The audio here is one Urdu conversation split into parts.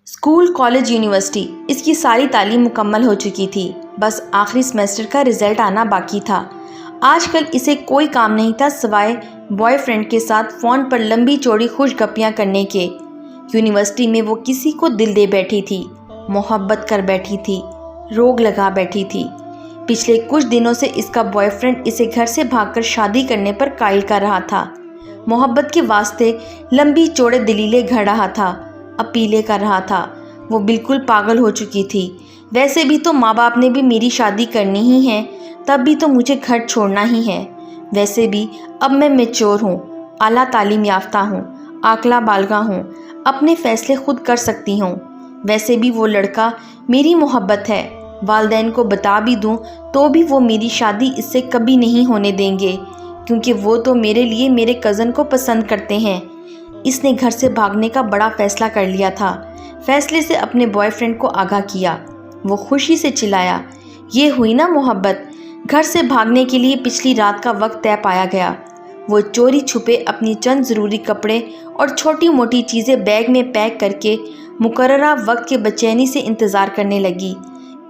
اسکول، کالج، یونیورسٹی، اس کی ساری تعلیم مکمل ہو چکی تھی۔ بس آخری سیمسٹر کا رزلٹ آنا باقی تھا۔ آج کل اسے کوئی کام نہیں تھا سوائے بوائے فرینڈ کے ساتھ فون پر لمبی چوڑی خوش گپیاں کرنے کے۔ یونیورسٹی میں وہ کسی کو دل دے بیٹھی تھی، محبت کر بیٹھی تھی، روگ لگا بیٹھی تھی۔ پچھلے کچھ دنوں سے اس کا بوائے فرینڈ اسے گھر سے بھاگ کر شادی کرنے پر قائل کر رہا تھا۔ محبت کے واسطے لمبی چوڑے دلیلیں گھڑ رہا تھا، اپیلیں کر رہا تھا۔ وہ بالکل پاگل ہو چکی تھی۔ ویسے بھی تو ماں باپ نے بھی میری شادی کرنی ہی ہے، تب بھی تو مجھے گھر چھوڑنا ہی ہے۔ ویسے بھی اب میں میچور ہوں، اعلیٰ تعلیم یافتہ ہوں، عاقلہ بالغہ ہوں، اپنے فیصلے خود کر سکتی ہوں۔ ویسے بھی وہ لڑکا میری محبت ہے، والدین کو بتا بھی دوں تو بھی وہ میری شادی اس سے کبھی نہیں ہونے دیں گے، کیونکہ وہ تو میرے لیے میرے کزن کو پسند کرتے ہیں۔ اس نے گھر سے بھاگنے کا بڑا فیصلہ کر لیا تھا۔ فیصلے سے اپنے بوائے فرینڈ کو آگاہ کیا۔ وہ خوشی سے چلایا، یہ ہوئی نا محبت۔ گھر سے بھاگنے کے لیے پچھلی رات کا وقت طے پایا گیا۔ وہ چوری چھپے اپنی چند ضروری کپڑے اور چھوٹی موٹی چیزیں بیگ میں پیک کر کے مقررہ وقت کے بے چینی سے انتظار کرنے لگی۔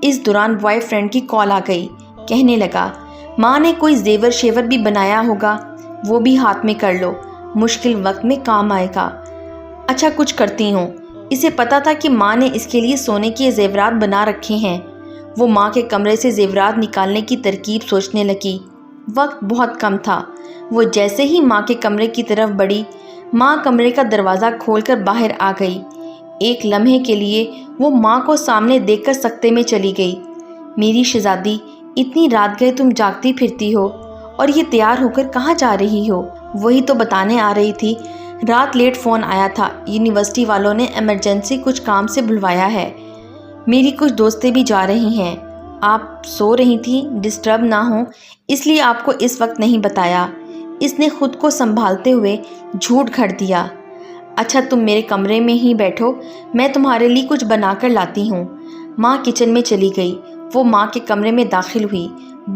اس دوران بوائے فرینڈ کی کال آ گئی۔ کہنے لگا، ماں نے کوئی زیور شیور بھی بنایا ہوگا، وہ بھی ہاتھ میں کر لو، مشکل وقت میں کام آئے گا۔ اچھا کچھ کرتی ہوں۔ اسے پتا تھا کہ ماں نے اس کے لیے سونے کے زیورات بنا رکھے ہیں۔ وہ ماں کے کمرے سے زیورات نکالنے کی ترکیب سوچنے لگی۔ وقت بہت کم تھا۔ وہ جیسے ہی ماں کے کمرے کی طرف بڑھی، ماں کمرے کا دروازہ کھول کر باہر آ گئی۔ ایک لمحے کے لیے وہ ماں کو سامنے دیکھ کر سکتے میں چلی گئی۔ میری شہزادی، اتنی رات گئے تم جاگتی پھرتی ہو، اور یہ تیار ہو کر کہاں جا رہی ہو؟ وہی تو بتانے آ رہی تھی، رات لیٹ فون آیا تھا، یونیورسٹی والوں نے ایمرجنسی کچھ کام سے بلوایا ہے۔ میری کچھ دوستیں بھی جا رہی ہیں۔ آپ سو رہی تھی، ڈسٹرب نہ ہوں اس لیے آپ کو اس وقت نہیں بتایا۔ اس نے خود کو سنبھالتے ہوئے جھوٹ گھڑ دیا۔ اچھا تم میرے کمرے میں ہی بیٹھو، میں تمہارے لیے کچھ بنا کر لاتی ہوں۔ ماں کچن میں چلی گئی۔ وہ ماں کے کمرے میں داخل ہوئی۔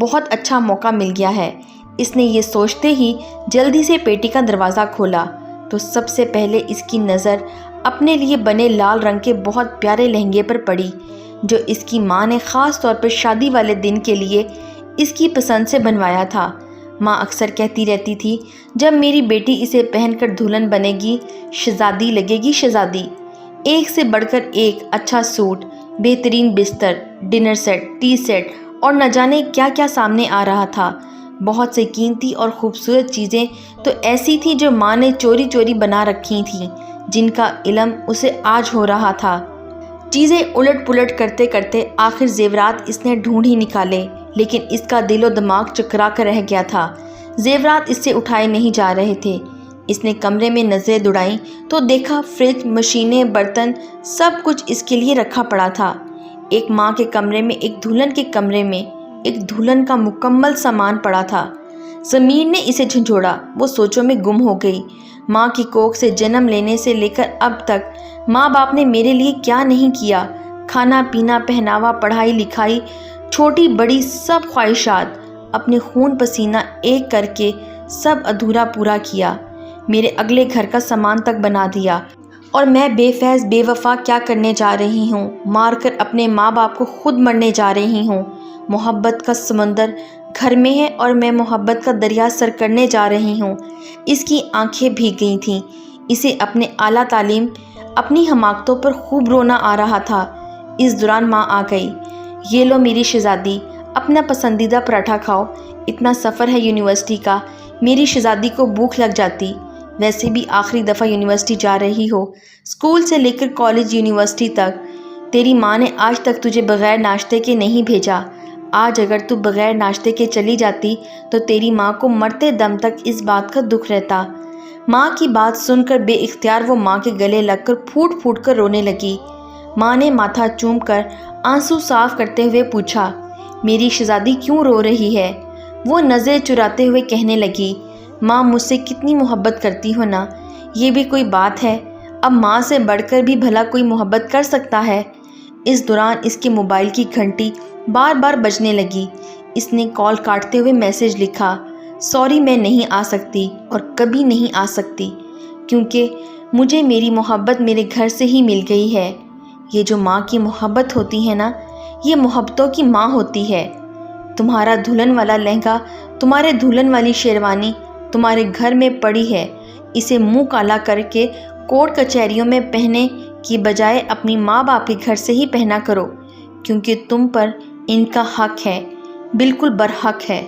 بہت اچھا موقع مل گیا ہے، اس نے یہ سوچتے ہی جلدی سے پیٹی کا دروازہ کھولا تو سب سے پہلے اس کی نظر اپنے لیے بنے لال رنگ کے بہت پیارے لہنگے پر پڑی، جو اس کی ماں نے خاص طور پر شادی والے دن کے لیے اس کی پسند سے بنوایا تھا۔ ماں اکثر کہتی رہتی تھی، جب میری بیٹی اسے پہن کر دلہن بنے گی، شہزادی لگے گی شہزادی۔ ایک سے بڑھ کر ایک اچھا سوٹ، بہترین بستر، ڈنر سیٹ، ٹی سیٹ اور نہ جانے کیا کیا سامنے آ رہا تھا۔ بہت سے قیمتی اور خوبصورت چیزیں تو ایسی تھیں جو ماں نے چوری چوری بنا رکھی تھیں، جن کا علم اسے آج ہو رہا تھا۔ چیزیں الٹ پلٹ کرتے کرتے آخر زیورات اس نے ڈھونڈ ہی نکالے، لیکن اس کا دل و دماغ چکرا کر رہ گیا تھا۔ زیورات اس سے اٹھائے نہیں جا رہے تھے۔ اس نے کمرے میں نظریں دوڑائیں تو دیکھا فریج، مشینیں، برتن، سب کچھ اس کے لیے رکھا پڑا تھا۔ ایک ماں کے کمرے میں، ایک دلہن کے کمرے میں ایک دلہن کا مکمل سامان پڑا تھا۔ ضمیر نے اسے جھنجھوڑا۔ وہ سوچوں میں گم ہو گئی۔ ماں کی کوکھ سے جنم لینے سے لے کر اب تک ماں باپ نے میرے لیے کیا نہیں کیا؟ کھانا پینا، پہناوا، پڑھائی لکھائی، چھوٹی بڑی سب خواہشات، اپنے خون پسینہ ایک کر کے سب ادھورا پورا کیا۔ میرے اگلے گھر کا سامان تک بنا دیا، اور میں بے فیض بے وفا کیا کرنے جا رہی ہوں؟ مار کر اپنے ماں باپ کو خود مرنے جا رہی ہوں۔ محبت کا سمندر گھر میں ہے اور میں محبت کا دریا سر کرنے جا رہی ہوں۔ اس کی آنکھیں بھیگ گئی تھیں۔ اسے اپنے اعلیٰ تعلیم، اپنی حماقتوں پر خوب رونا آ رہا تھا۔ اس دوران ماں آ گئی۔ یہ لو میری شہزادی، اپنا پسندیدہ پراٹھا کھاؤ، اتنا سفر ہے یونیورسٹی کا، میری شہزادی کو بھوک لگ جاتی۔ ویسے بھی آخری دفعہ یونیورسٹی جا رہی ہو، اسکول سے لے کر کالج، یونیورسٹی تک تیری ماں نے آج تک تجھے بغیر ناشتے کے نہیں بھیجا۔ آج اگر تو بغیر ناشتے کے چلی جاتی تو تیری ماں کو مرتے دم تک اس بات کا دکھ رہتا۔ ماں کی بات سن کر بے اختیار وہ ماں کے گلے لگ کر پھوٹ پھوٹ کر رونے لگی۔ ماں نے ماتھا چوم کر آنسو صاف کرتے ہوئے پوچھا، میری شہزادی کیوں رو رہی ہے؟ وہ نظریں چراتے ہوئے کہنے لگی، ماں مجھ سے کتنی محبت کرتی ہو نا، یہ بھی کوئی بات ہے؟ اب ماں سے بڑھ کر بھی بھلا کوئی محبت کر سکتا ہے؟ اس دوران اس کے موبائل کی گھنٹی بار بار بجنے لگی۔ اس نے کال کاٹتے ہوئے میسج لکھا، سوری میں نہیں آ سکتی اور کبھی نہیں آ سکتی، کیونکہ مجھے میری محبت میرے گھر سے ہی مل گئی ہے۔ یہ جو ماں کی محبت ہوتی ہے نا، یہ محبتوں کی ماں ہوتی ہے۔ تمہارا دلہن والا لہنگا، تمہارے دلہن والی شیروانی تمہارے گھر میں پڑی ہے، اسے منہ کالا کر کے کورٹ کچہریوں میں پہننے کی بجائے اپنی ماں باپ کے گھر سے ہی پہنا کرو، کیونکہ تم پر ان کا حق ہے، بالکل برحق ہے۔